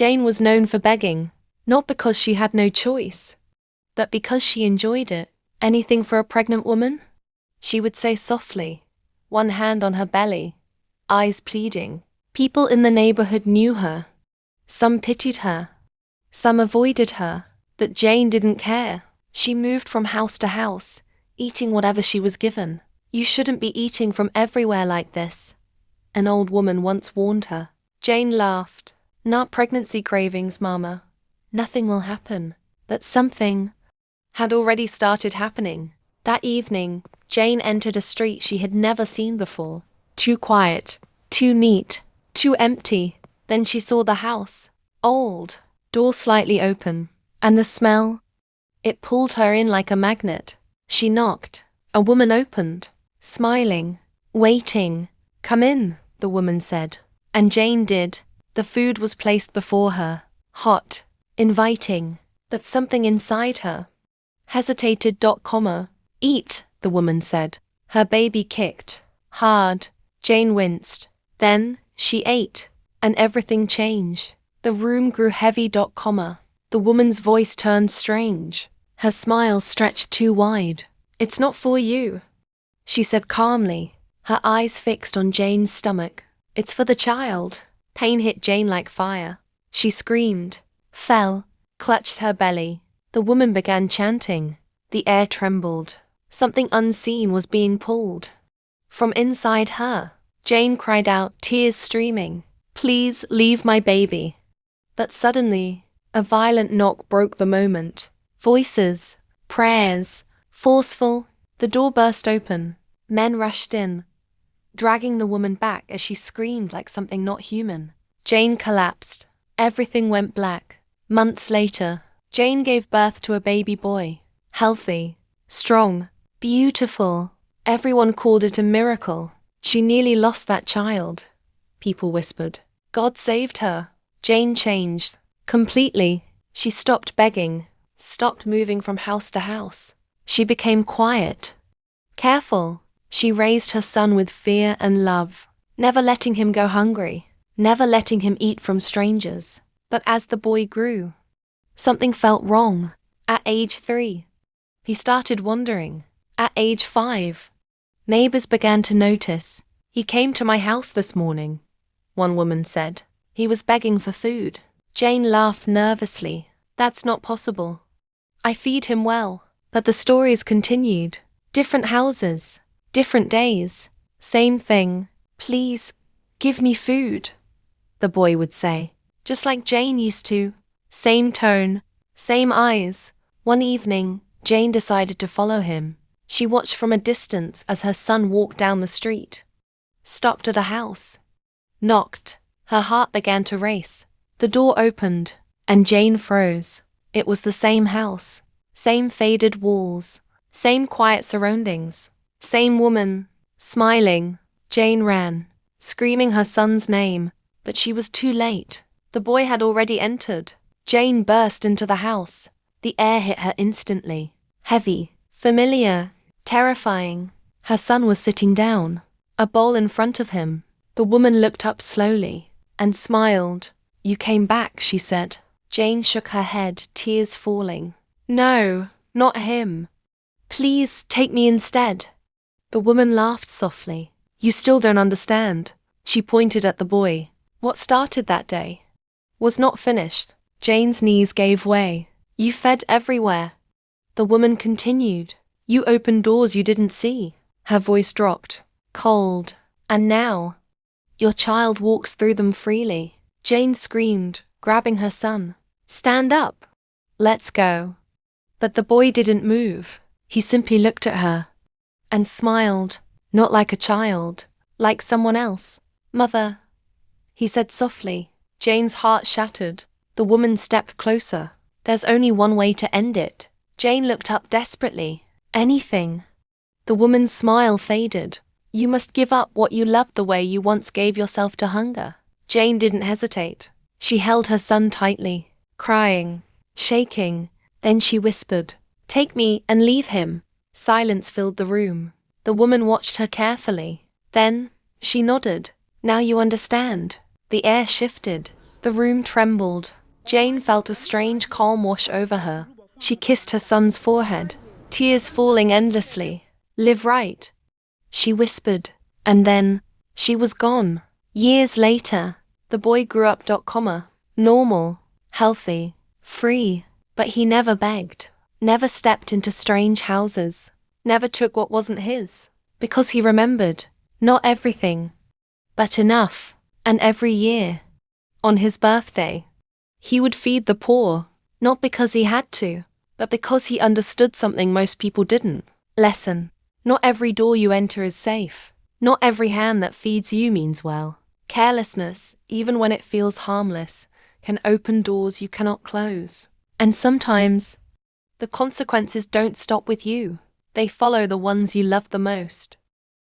Jane was known for begging, not because she had no choice, but because she enjoyed it. Anything for a pregnant woman? She would say softly, one hand on her belly, eyes pleading. People in the neighborhood knew her. Some pitied her. Some avoided her, but Jane didn't care. She moved from house to house, eating whatever she was given. You shouldn't be eating from everywhere like this, an old woman once warned her. Jane laughed. Not pregnancy cravings, Mama. Nothing will happen. But something had already started happening. That evening, Jane entered a street she had never seen before. Too quiet, too neat, too empty. Then she saw the house. Old, door slightly open. And the smell? It pulled her in like a magnet. She knocked. A woman opened, smiling, waiting. Come in, the woman said. And Jane did. The food was placed before her, hot, inviting, but something inside her hesitated. Eat, the woman said. Her baby kicked. Hard. Jane winced. Then, she ate, and everything changed. The room grew heavy. The woman's voice turned strange. Her smile stretched too wide. It's not for you, she said calmly, her eyes fixed on Jane's stomach. It's for the child. Pain hit Jane like fire. She screamed, fell, clutched her belly. The woman began chanting. The air trembled. Something unseen was being pulled. From inside her, Jane cried out, tears streaming, please leave my baby. But suddenly, a violent knock broke the moment. Voices, prayers, forceful. The door burst open. Men rushed in, dragging the woman back as she screamed like something not human. Jane collapsed. Everything went black. Months later, Jane gave birth to a baby boy. Healthy, strong, beautiful. Everyone called it a miracle. She nearly lost that child, people whispered. God saved her. Jane changed. Completely. She stopped begging, stopped moving from house to house. She became quiet, careful. She raised her son with fear and love, never letting him go hungry, never letting him eat from strangers. But as the boy grew, something felt wrong. At age 3, he started wandering. At age 5, neighbors began to notice. He came to my house this morning, one woman said. He was begging for food. Jane laughed nervously. That's not possible. I feed him well. But the stories continued. Different houses, different days, same thing. Please, give me food, the boy would say. Just like Jane used to. Same tone, same eyes. One evening, Jane decided to follow him. She watched from a distance as her son walked down the street. Stopped at a house. Knocked. Her heart began to race. The door opened, and Jane froze. It was the same house. Same faded walls, same quiet surroundings, same woman, smiling. Jane ran, screaming her son's name, but she was too late. The boy had already entered. Jane burst into the house. The air hit her instantly. Heavy, familiar, terrifying. Her son was sitting down, a bowl in front of him. The woman looked up slowly and smiled. You came back, she said. Jane shook her head, tears falling. No, not him. Please take me instead. The woman laughed softly. You still don't understand. She pointed at the boy. What started that day was not finished. Jane's knees gave way. You fed everywhere. The woman continued. You opened doors you didn't see. Her voice dropped, cold. And now, your child walks through them freely. Jane screamed, grabbing her son. Stand up. Let's go. But the boy didn't move. He simply looked at her and smiled, not like a child, like someone else. Mother, he said softly. Jane's heart shattered. The woman stepped closer. There's only one way to end it. Jane looked up desperately. Anything. The woman's smile faded. You must give up what you loved the way you once gave yourself to hunger. Jane didn't hesitate. She held her son tightly, crying, shaking. Then she whispered, take me and leave him. Silence filled the room. The woman watched her carefully. Then, she nodded. Now you understand. The air shifted. The room trembled. Jane felt a strange calm wash over her. She kissed her son's forehead, tears falling endlessly. "Live right," she whispered. And then, she was gone. Years later, the boy grew up, normal, healthy, free. But he never begged, never stepped into strange houses, never took what wasn't his. Because he remembered, not everything, but enough. And every year, on his birthday, he would feed the poor, not because he had to, but because he understood something most people didn't. Lesson: not every door you enter is safe. Not every hand that feeds you means well. Carelessness, even when it feels harmless, can open doors you cannot close. And sometimes, the consequences don't stop with you. They follow the ones you love the most.